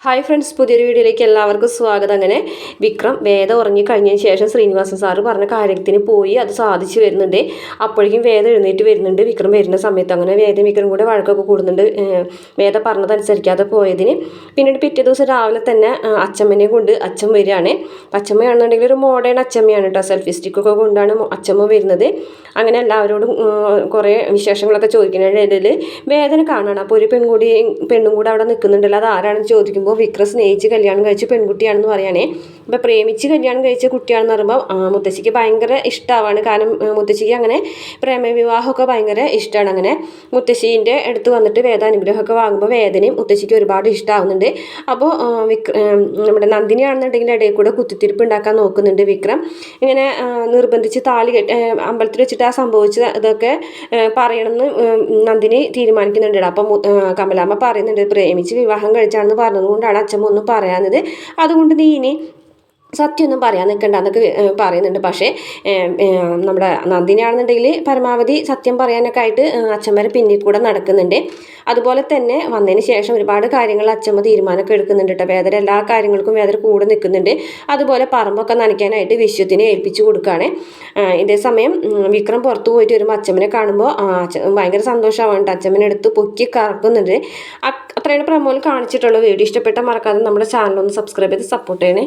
Hi friends, പുതിയൊരു വീഡിയോയിലേക്ക് എല്ലാവർക്കും സ്വാഗതം. അങ്ങനെ വിക്രം വേദ ഉറങ്ങിക്കഴിഞ്ഞതിന് ശേഷം ശ്രീനിവാസൻ സാറ് പറഞ്ഞ കാര്യത്തിന് പോയി അത് സാധിച്ചു വരുന്നുണ്ട്. അപ്പോഴേക്കും വേദ എഴുന്നേറ്റ് വരുന്നുണ്ട്. വിക്രം വരുന്ന സമയത്ത് അങ്ങനെ വേദയും വിക്രം കൂടെ വഴക്കൊക്കെ കൂടുന്നുണ്ട്, വേദ പറഞ്ഞതനുസരിക്കാതെ പോയതിന്. പിന്നീട് പിറ്റേ ദിവസം രാവിലെ തന്നെ അച്ചമ്മനെ കൊണ്ട് അച്ഛൻ വരികയാണ്. അച്ചമ്മയാണെന്നുണ്ടെങ്കിൽ ഒരു മോഡേൺ അച്ചമ്മയാണ് കേട്ടോ. സെൽഫി സ്റ്റിക്കൊക്കെ കൊണ്ടാണ് അച്ചമ്മ വരുന്നത്. അങ്ങനെ എല്ലാവരോടും കുറേ വിശേഷങ്ങളൊക്കെ ചോദിക്കുന്നതിനിടയിൽ വേദന കാണാണ്. അപ്പോൾ ഒരു പെണ്ണും കൂടെ അവിടെ നിൽക്കുന്നുണ്ടല്ലോ, അത് ആരാണെന്ന് ചോദിക്കുമ്പോൾ വിക്രം സ്നേഹിച്ച് കല്യാണം കഴിച്ച പെൺകുട്ടിയാണെന്ന് പറയാനേ. അപ്പോൾ പ്രേമിച്ച് കല്യാണം കഴിച്ച കുട്ടിയാണെന്ന് പറയുമ്പോൾ മുത്തശ്ശിക്ക് ഭയങ്കര ഇഷ്ടമാവാണ്. കാരണം മുത്തശ്ശിക്ക് അങ്ങനെ പ്രേമവിവാഹമൊക്കെ ഭയങ്കര ഇഷ്ടമാണ്. അങ്ങനെ മുത്തശ്ശീൻ്റെ അടുത്ത് വന്നിട്ട് വേദാനുഗ്രഹമൊക്കെ വാങ്ങുമ്പോൾ വേദനയും മുത്തശ്ശിക്ക് ഒരുപാട് ഇഷ്ടമാവുന്നുണ്ട്. അപ്പോൾ നമ്മുടെ നന്ദിനിയാണെന്നുണ്ടെങ്കിൽ ഇടയിൽ കൂടെ കുത്തിത്തിരിപ്പ് ഉണ്ടാക്കാൻ നോക്കുന്നുണ്ട് വിക്രം. ഇങ്ങനെ നിർബന്ധിച്ച് താലി അമ്പലത്തിൽ വെച്ചിട്ട് ആ സംഭവിച്ച ഇതൊക്കെ പറയണമെന്ന് നന്ദിനി തീരുമാനിക്കുന്നുണ്ട്. അപ്പം കമലാമ്മ പറയുന്നുണ്ട്, പ്രേമിച്ച് വിവാഹം കഴിച്ചാണെന്ന് പറഞ്ഞതുകൊണ്ടാണ് അച്ഛമ്മ ഒന്നും പറയാഞ്ഞത്, അതുകൊണ്ട് നീ ഇനി സത്യമൊന്നും പറയാൻ നിൽക്കണ്ട എന്നൊക്കെ പറയുന്നുണ്ട്. പക്ഷേ നമ്മുടെ നന്ദിനിയാണെന്നുണ്ടെങ്കിൽ പരമാവധി സത്യം പറയാനൊക്കെ ആയിട്ട് അച്ഛന്മാരെ പിന്നിൽ കൂടെ നടക്കുന്നുണ്ട്. അതുപോലെ തന്നെ വന്നതിന് ശേഷം ഒരുപാട് കാര്യങ്ങൾ അച്ഛമ്മ തീരുമാനമൊക്കെ എടുക്കുന്നുണ്ട് കേട്ടോ. വേദന എല്ലാ കാര്യങ്ങൾക്കും വേദന കൂടെ നിൽക്കുന്നുണ്ട്. അതുപോലെ പറമ്പൊക്കെ നനയ്ക്കാനായിട്ട് വിശ്വത്തിനെ ഏൽപ്പിച്ചു കൊടുക്കുകയാണ്. ഇതേ സമയം വിക്രം പുറത്തു പോയിട്ട് വരുമ്പോൾ അച്ഛമ്മനെ കാണുമ്പോൾ ഭയങ്കര സന്തോഷമാവുന്നുണ്ട്. അച്ഛമ്മനെ എടുത്ത് പൊക്കി കറക്കുന്നുണ്ട്. അത്രയാണ് പ്രമോയിൽ കാണിച്ചിട്ടുള്ള വീഡിയോ. ഇഷ്ടപ്പെട്ടാൽ മറക്കാതെ നമ്മുടെ ചാനലൊന്ന് സബ്സ്ക്രൈബ് ചെയ്ത് സപ്പോർട്ട് ചെയ്യണേ.